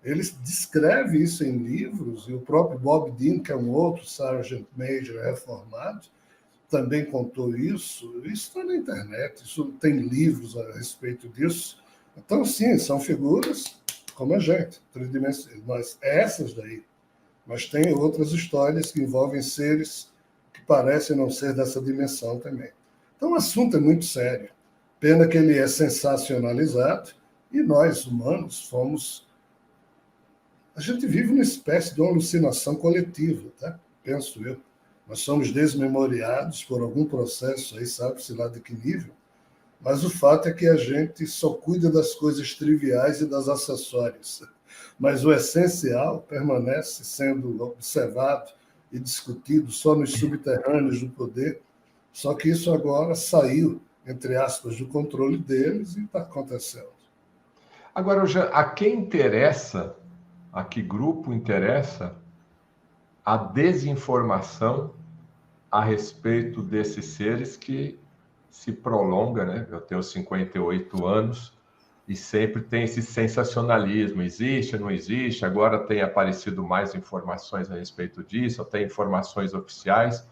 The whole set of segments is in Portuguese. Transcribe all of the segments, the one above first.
Ele descreve isso em livros, e o próprio Bob Dean, que é um outro Sergeant Major reformado, também contou isso. Isso está na internet, isso tem livros a respeito disso. Então, sim, são figuras como a gente, tridimensionais, essas daí. Mas tem outras histórias que envolvem seres que parecem não ser dessa dimensão também. Então, o assunto é muito sério. Pena que ele é sensacionalizado e nós, humanos, fomos... A gente vive uma espécie de uma alucinação coletiva, tá? Penso eu. Nós somos desmemoriados por algum processo, aí sabe-se lá de que nível, mas o fato é que a gente só cuida das coisas triviais e das acessórias. Mas o essencial permanece sendo observado e discutido só nos subterrâneos do poder, só que isso agora saiu, entre aspas, do controle deles e está acontecendo. Agora, Jean, a quem interessa, a que grupo interessa a desinformação a respeito desses seres que se prolonga, né? Eu tenho 58 anos e sempre tem esse sensacionalismo, existe, não existe, agora tem aparecido mais informações a respeito disso, tem informações oficiais,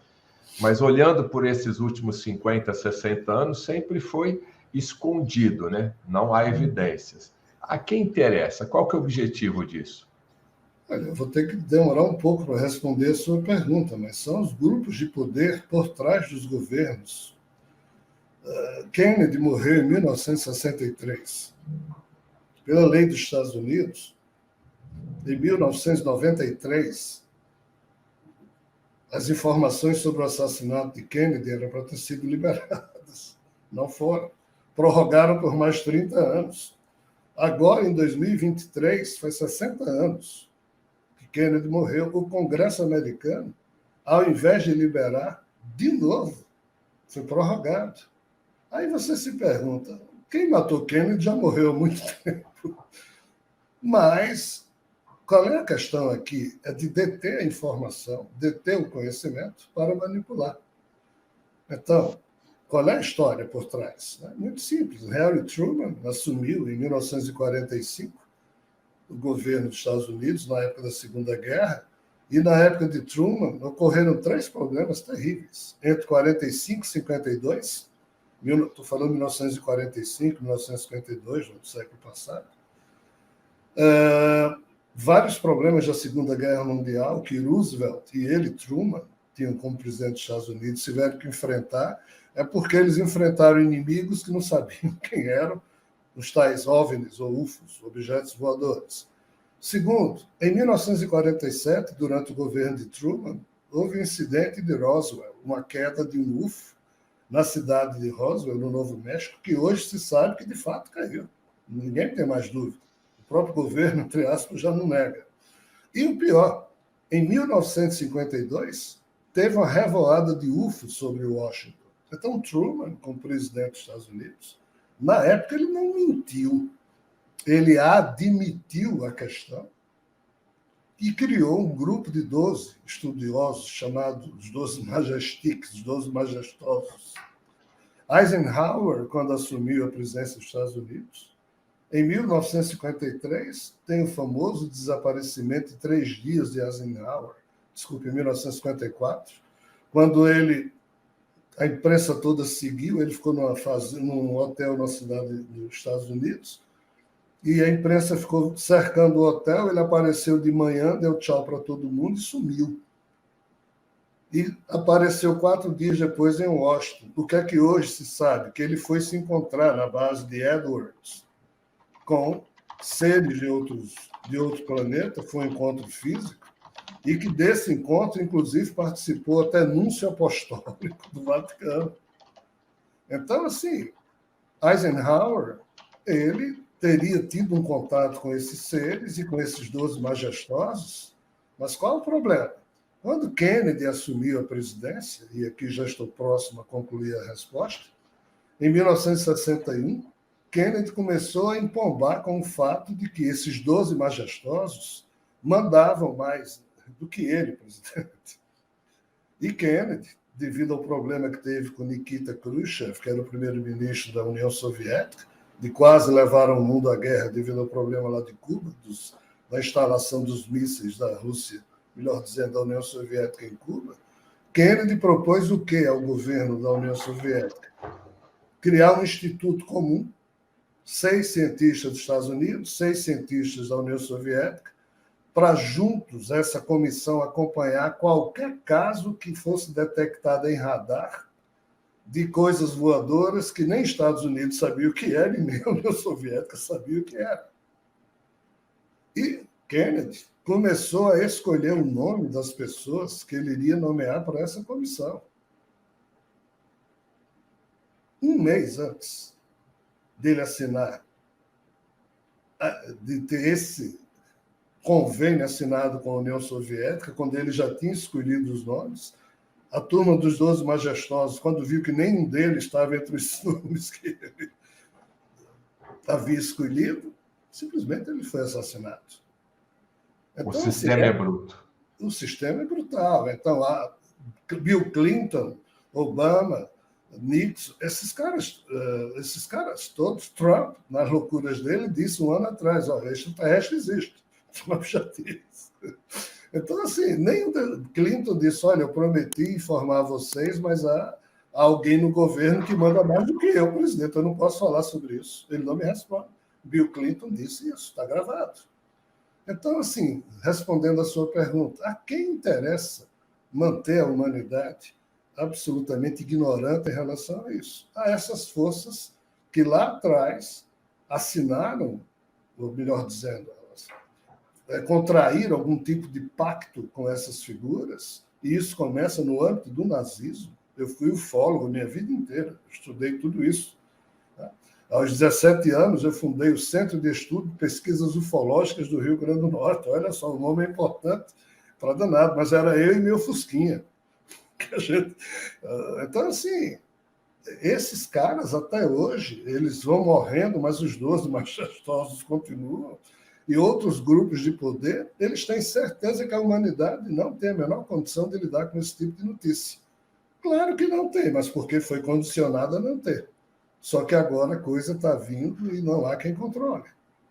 mas olhando por esses últimos 50, 60 anos, sempre foi escondido, né? Não há evidências. A quem interessa? Qual que é o objetivo disso? Olha, eu vou ter que demorar um pouco para responder a sua pergunta, mas são os grupos de poder por trás dos governos. Kennedy morreu em 1963. Pela lei dos Estados Unidos, em 1993, as informações sobre o assassinato de Kennedy eram para ter sido liberadas. Não foram. Prorrogaram por mais 30 anos. Agora, em 2023, faz 60 anos que Kennedy morreu. O Congresso americano, ao invés de liberar, de novo, foi prorrogado. Aí você se pergunta, quem matou Kennedy já morreu há muito tempo. Mas qual é a questão aqui? É de deter a informação, deter o conhecimento para manipular. Então, qual é a história por trás? É muito simples. Harry Truman assumiu em 1945 o governo dos Estados Unidos, na época da Segunda Guerra, e na época de Truman ocorreram 3 problemas terríveis. Entre 45 e 52, estou falando de 1945, 1952, no século passado, vários problemas da Segunda Guerra Mundial que Roosevelt e ele, Truman, tinham como presidente dos Estados Unidos, tiveram que enfrentar, é porque eles enfrentaram inimigos que não sabiam quem eram, os tais OVNIs ou UFOs, objetos voadores. Segundo, em 1947, durante o governo de Truman, houve um incidente de Roswell, uma queda de um UFO na cidade de Roswell, no Novo México, que hoje se sabe que de fato caiu. Ninguém tem mais dúvida. O próprio governo, entre aspas, já não nega. E o pior, em 1952, teve uma revoada de UFO sobre Washington. Então, Truman, como presidente dos Estados Unidos, na época ele não mentiu. Ele admitiu a questão e criou um grupo de 12 estudiosos chamados os 12 Majestics, os 12 Majestosos. Eisenhower, quando assumiu a presidência dos Estados Unidos, em 1953, tem o famoso desaparecimento de 3 dias de Eisenhower, em 1954, quando a imprensa toda seguiu, ele ficou num hotel na cidade dos Estados Unidos, e a imprensa ficou cercando o hotel, ele apareceu de manhã, deu tchau para todo mundo e sumiu. E apareceu 4 dias depois em Washington. O que é que hoje se sabe? Que ele foi se encontrar na base de Edwards com seres de outro planeta, foi um encontro físico, e que desse encontro, inclusive, participou até núncio apostólico do Vaticano. Então, assim, Eisenhower, ele teria tido um contato com esses seres e com esses 12 majestosos, mas qual o problema? Quando Kennedy assumiu a presidência, e aqui já estou próximo a concluir a resposta, em 1961, Kennedy começou a empombar com o fato de que esses 12 majestosos mandavam mais do que ele, presidente. E Kennedy, devido ao problema que teve com Nikita Khrushchev, que era o primeiro-ministro da União Soviética, de quase levar o mundo à guerra devido ao problema lá de Cuba, dos da instalação dos mísseis da Rússia, melhor dizendo, da União Soviética em Cuba, Kennedy propôs o quê ao governo da União Soviética? Criar um instituto comum, 6 cientistas dos Estados Unidos, 6 cientistas da União Soviética, para juntos essa comissão acompanhar qualquer caso que fosse detectado em radar de coisas voadoras que nem Estados Unidos sabia o que era e nem a União Soviética sabia o que era. E Kennedy começou a escolher o nome das pessoas que ele iria nomear para essa comissão. Um mês antes dele assinar, de ter esse convênio assinado com a União Soviética, quando ele já tinha escolhido os nomes, a turma dos 12 majestosos, quando viu que nenhum deles estava entre os nomes que ele havia escolhido, simplesmente ele foi assassinado. Então, o sistema é bruto. O sistema é brutal. Então, Bill Clinton, Obama, Nixon, esses caras todos, Trump, nas loucuras dele, disse um ano atrás, extraterrestre existe. Trump já disse. Então, assim, nem o Clinton disse, olha, eu prometi informar vocês, mas há alguém no governo que manda mais do que eu, presidente, eu não posso falar sobre isso. Ele não me responde. Bill Clinton disse isso, está gravado. Então, assim, respondendo à sua pergunta, a quem interessa manter a humanidade absolutamente ignorante em relação a isso? A essas forças que lá atrás assinaram, ou melhor dizendo, contrair algum tipo de pacto com essas figuras, e isso começa no âmbito do nazismo. Eu fui ufólogo minha vida inteira, estudei tudo isso. Aos 17 anos, eu fundei o Centro de Estudo de Pesquisas Ufológicas do Rio Grande do Norte. Olha só, o nome é importante para danado, mas era eu e meu Fusquinha. Então, assim, esses caras, até hoje, eles vão morrendo, mas os 12 majestosos continuam. E outros grupos de poder, eles têm certeza que a humanidade não tem a menor condição de lidar com esse tipo de notícia. Claro que não tem, mas porque foi condicionada a não ter. Só que agora a coisa está vindo e não há quem controle.